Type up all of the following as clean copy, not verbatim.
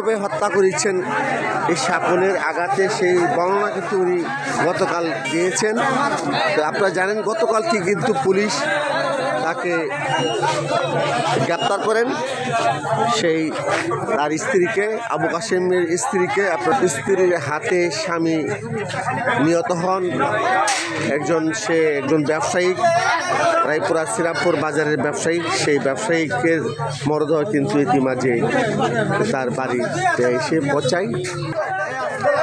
কিভাবে হত্যা করেছেন এই সাপনের আঘাতে সেই বর্ণনা কিন্তু উনি গতকাল দিয়েছেন। তো আপনারা জানেন গতকালকে কিন্তু পুলিশ তাকে গ্রেপ্তার করেন, সেই তার স্ত্রীকে, আবু কাশেমের স্ত্রীকে। আপনার স্ত্রীর হাতে স্বামী নিহত হন। সে একজন ব্যবসায়িক, রায়পুরা শ্রীরামপুর বাজারের ব্যবসায়িক। সেই ব্যবসায়িকের মরদেহ কিন্তু ইতিমাঝে তার বাড়িতে এসে পৌঁছায়।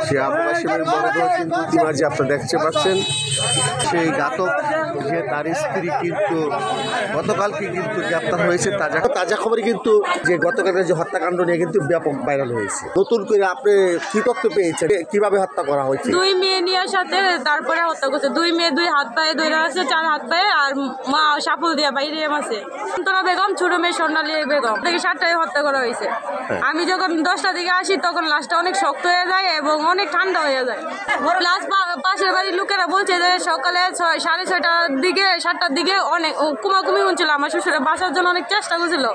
সে আবু কাশেমের মরদেহ কিন্তু ইতিমাঝে আপনারা দেখতে পাচ্ছেন। সেই ঘাতক যে তার স্ত্রী কিন্তু গতকালকে কিন্তু গ্রেপ্তার হয়েছে। তাজা খবরে কিন্তু যে গতকালের যে হত্যাকাণ্ড নিয়ে কিন্তু ব্যাপক ভাইরাল হয়েছে। নতুন করে আপনি কি তথ্য পেয়েছেন, কিভাবে হত্যা করা হয়েছে? দুই মেয়ে নিয়ে সাথে তারপরে হত্যা করছে। দুই মেয়ে দুই হাত পায়ে ধরে আছে, 4 হাত পায়ে, আর মা সাপুল দিয়ে বাইরে আছে। সন্তনা বেগম, ছোট মেয়ে স্বর্ণালী বেগম থেকে 7টায় হত্যা করা হয়েছে। আমি যখন 10টার দিকে আসি তখন লাশটা অনেক শক্ত হয়ে যায় এবং অনেক ঠান্ডা হয়ে যায়। প্লাস পাশের বাড়ির লোকেরা বলছে যে সকালে 6:30টার দিকে 7টার দিকে অনেক কুমাকুমি হচ্ছিল। আমার শ্বশুরে বাঁচার জন্য অনেক চেষ্টা করছিল,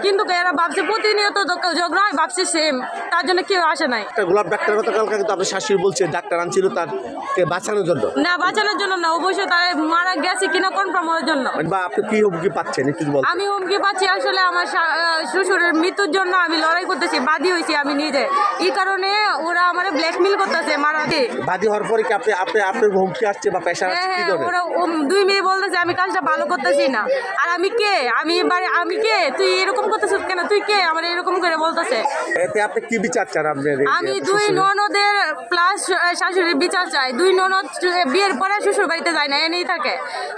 কিন্তু এরা ভাবছে প্রতিনিয়ত ঝগড়া হয়, ভাবছে সেম, তার জন্য কেউ আসে নাই। গোলাপ ডাক্তার গতকালকে কিন্তু আপনার শাশুড়ি বলছে ডাক্তার আনছিল তারকে বাঁচানোর জন্য। না, বাঁচানোর জন্য না, অবশ্যই তার মারা গেছে কিনা কনফার্ম হওয়ার জন্য। বা আপনি কি হুমকি পাচ্ছেন একটু বলুন। আমি হুমকি পাচ্ছি আসলে আমার শ্বশুরের মৃত্যুর জন্য আমি লড়াই করতেছি, বাদী হয়েছি আমি নিজে। এই কারণে ওরা আমার ব্ল্যাকমেল করতেছে মারাতে। বাদী হওয়ার পরে কি আপনার হুমকি আসছে বা প্রেশার আসছে? কি ধরনের? ওরা দুই মেয়ে বলতেছে আমি কাজটা ভালো করতেছি না। আর আমি কে? আমি কে? তুই এরকম করতেছিস কেন? তুই কে? আমার এরকম করে বলতেছে। এতে আপনি কি বিচার চান? আমি দুই ননদের প্লাস শাশুড়ির বিচার চাই। দুই ননদ বিয়ের পরে শ্বশুর বাড়িতে যায় না, এনেই থাকে,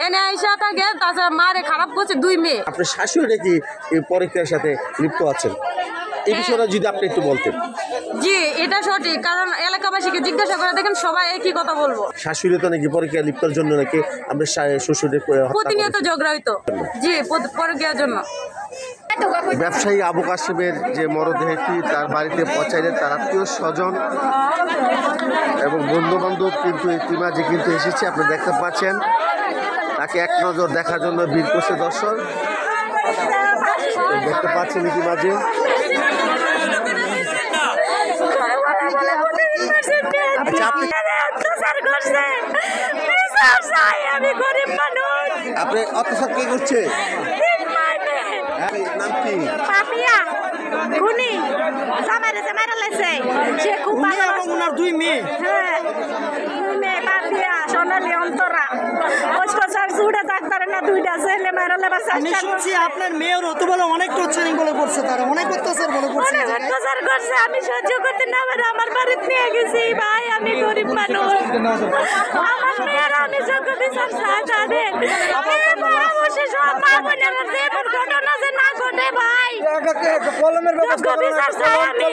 এনে আইসা থাকে। তাছাড়া মারে খারাপ করছে দুই মেয়ে। আপনার শাশুড়ি নাকি এই পরীক্ষার সাথে লিপ্ত আছেন, এই বিষয়টা যদি আপনি একটু বলতেন। জি, এটা সঠিক, কারণ এলাকাবাসীকে জিজ্ঞাসা করে দেখেন সবাই একই কথা বলবো। শাশুড়ি তো নাকি পরীক্ষা লিপ্তর জন্য নাকি আপনার শ্বশুরের প্রতিনিয়ত ঝগড়া হইতো। জি, পরীক্ষার জন্য। ব্যবসায়ী আবু কাশেমের যে মরদেহটি তার বাড়িতে পৌঁছাইলে তার আত্মীয় স্বজন এবং বন্ধু বান্ধব কিন্তু ইতিমাঝে কিন্তু এসেছে। আপনি দেখতে পাচ্ছেন তাকে এক নজর দেখার জন্য ভিড় করছে দর্শক, দেখতে পাচ্ছেন ইতিমাঝে। আপনি অত্যাচার কে করছে? নাম কি? পাপিয়া খুনি সামারে সামারে লাইছে। সে খুব ভালো এবং ওনার দুই মেয়ে। হ্যাঁ, দুই মেয়ে পাপিয়া, সোনালী, অন্তরা। অত্যাচার ছুড়ে ডাক্তার না, দুইটা ছেলে মারলে বাসা। আমি শুনছি আপনার মেয়ের হতে বলে অনেক টর্চারিং বলে করছে, তারা অনেক অত্যাচার বলে করছে। অনেক অত্যাচার করছে, আমি সহ্য করতে না পারে আমার বাড়িতে নিয়ে গেছি। ভাই, আমি গরিব মানুষ, আমার মেয়েরা আমি যোগ্য বিচার চাই তাদের। অবশ্যই সব মা বোনেরা যে ঘটনা যে না ঘটে ভাই, যোগ্য বিচার চাই আমি।